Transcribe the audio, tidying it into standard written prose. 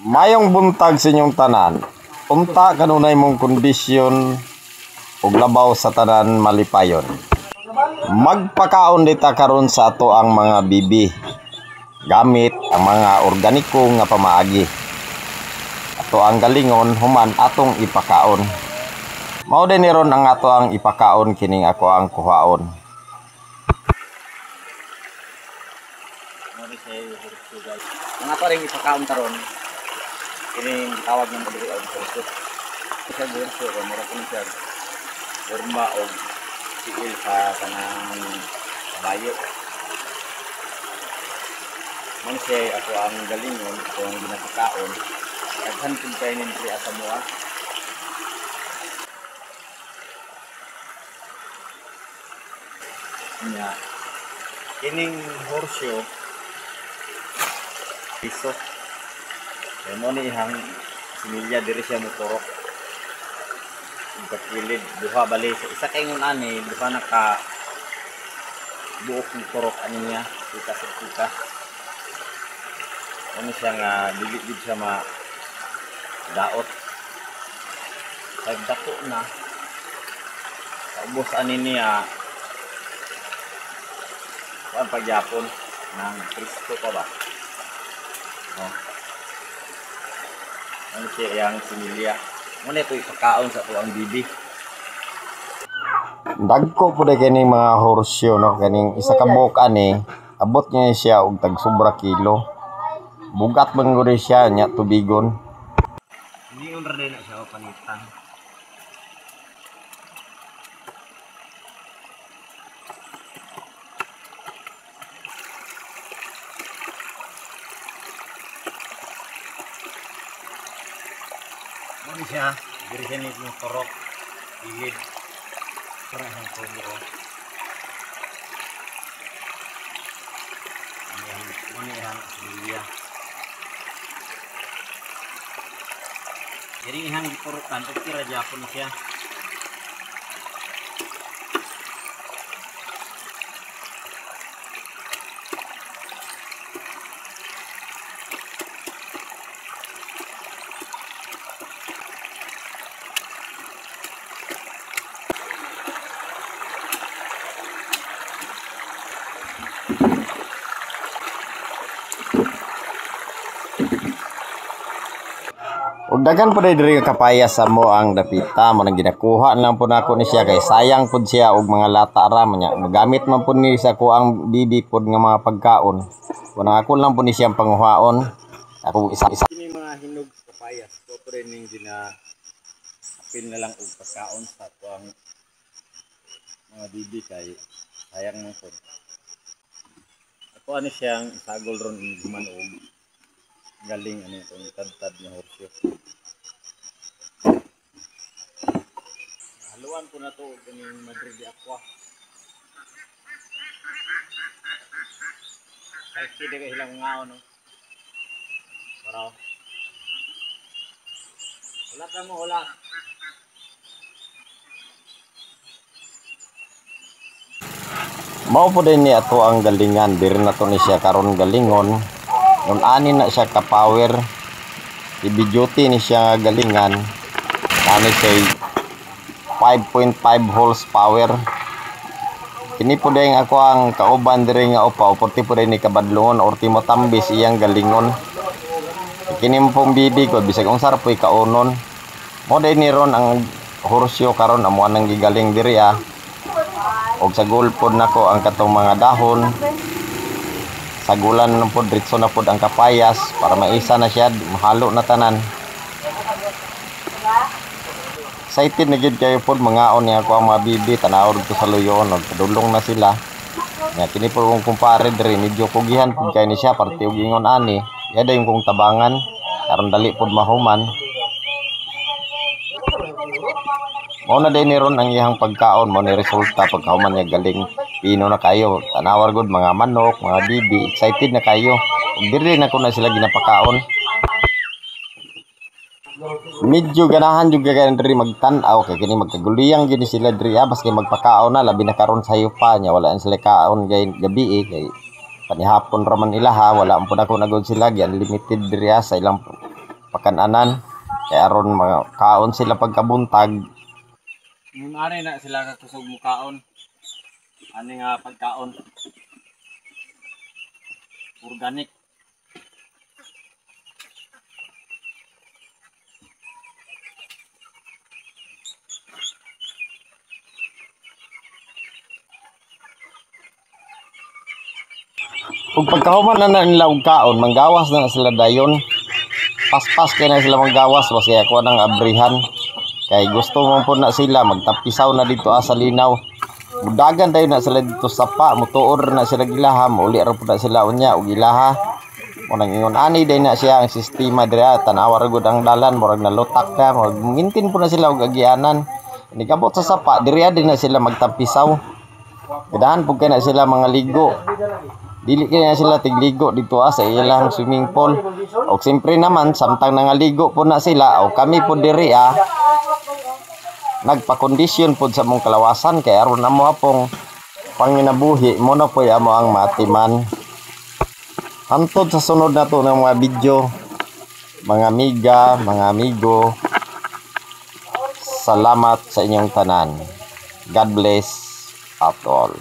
Mayong buntag sa inyong tanan. Unta kanunay mong kondisyon ug labaw sa tanan malipayon. Magpakaon dita karon sa ato ang mga bibi. Gamit ang mga organiko nga pamaagi. Ato ang galingon human atong ipakaon. Mao din ni ron ang ato ang ipakaon kining ako ang kuhaon. Ang ato ring ipakaon taron kining tawag ng dili og kurso. Sa kurso ko mura ko siya. Forma og sigil sa kanang bayo. Man siya ako ang galingon kung ginapakaon. Daghan pud kay nin pri asa mo. Nya kining horseshoe piso. Kaya mo ni ihang similya diri siya motorok. Pagkilid, duha bali sa isa kay ngun ani, duha na ka buok ng torok ani niya, kita. Ano siya nga dili siya ma daot. Pagdako na. Ubos ani niya. Kuan pagyapon ng Kristo pa ba? Oh. Ano siya yang similya. Muna ito ipakaon sa ito ang bibi. Dagko po na kining mga horseshoe, no? Kining isa ka buok ani, abot niya siya og tag sobra kilo. Bugat man gud siya nya tubigon. Hindi on ra na siya panitan. Ano siya? Diri siya ni torok. Ilid. Parang ang tubo ko. Ano yan? Silya. Jadi ihang diturukan. Kira Japon siya. Ug daghan po diri kapayas sa mo ang dapita mo nang ginakuha lang po nako ni siya kay sayang pud siya og mga lata ra nya magamit man pud ni sa ko ang bibi pud nga mga pagkaon. Kun ako lang po ni siyang panguhaon. Ako isa Kini mga hinog sa kapayas ko pre ning gina apil na lang og pagkaon sa tuang mga bibi kay sayang man pud. Ako ani siyang isagol ron gumanog. Galing ano itong tad-tad na horseshoe. Haluan ko na ito ganing Madrid de Aqua. Kahit hindi ka hilang ngao, no? Paraw. Hulat na mo, hulat. mao po din ni ato ang galingan diri na to ni siya karon galingon. Nun ani na siya ka power. Heavy duty ni siya galingan. Ani siya 5.5 horsepower. Kini po din ako ang kauban diri nga upa. Porti po din ni kabadlongon or timotambis iyang galingon. Kini mo pong bibi ko bisag unsar po ikaunon. Mo din ni ron ang horseshoe karon amo nang gigaling diri og sa gulpod nako ang katong mga dahon. Sagulan na po, diretso na po ang kapayas para maisa na siya, mahalo na tanan. Excited na gid kayo po, mga on niya ako ang mga bibi, tanawag ko sa luyon, padulong na sila. Nga, kini po kong kumpare diri, medyo kugihan po kayo ni siya, parte og ingon ani. Yada yung kong tabangan, karon dali po mahuman. Mao na din ni ron ang iyang pagkaon, mo ni resulta pagkahuman niya galing. Pino na kayo, tanawar gud mga manok, mga bibi, excited na kayo. Ug diri na ko na sila ginapakaon. Medyo ganahan jud kay diri magtan-aw kay kini magkaguliyang gid sila diri baski magpakaon na labi na karon sayo pa nya wala sila kaon gay gabi kay panihapon ra man ila ha wala man pud ako nagod sila gi unlimited diri sa ilang pakananan kay aron kaon sila pagkabuntag. Yung ari na sila kakusog mukaon. Ani nga pagkaon. Organic. Ug pagkahuman na nila og kaon, manggawas na sila dayon. Paspas kay na sila manggawas basi ako nang abrihan. Kay gusto mo po na sila magtapisaw na dito sa linaw. Mudagan dayon na sila dito sa pa, mutuor na sila gilaha, uli ra pud na sila unya og gilaha. Mo nang ingon ani day na siya ang sistema dira tan-awa ra gud ang dalan, murag nalutak na, murag mintin po na sila og agianan. Ni kabot sa sapa, diri din na sila magtapisaw. Gadahan pud kay na sila mga ligo. Dili kaya sila tigligo dito sa ilang swimming pool. O siyempre naman samtang nangaligo po na sila o kami po diri nagpa-kondisyon po sa mong kalawasan kay aron na mo pong panginabuhi mo na po amo ang matiman. Hantod sa sunod na to ng mga video, mga amiga, mga amigo, salamat sa inyong tanan. God bless at all.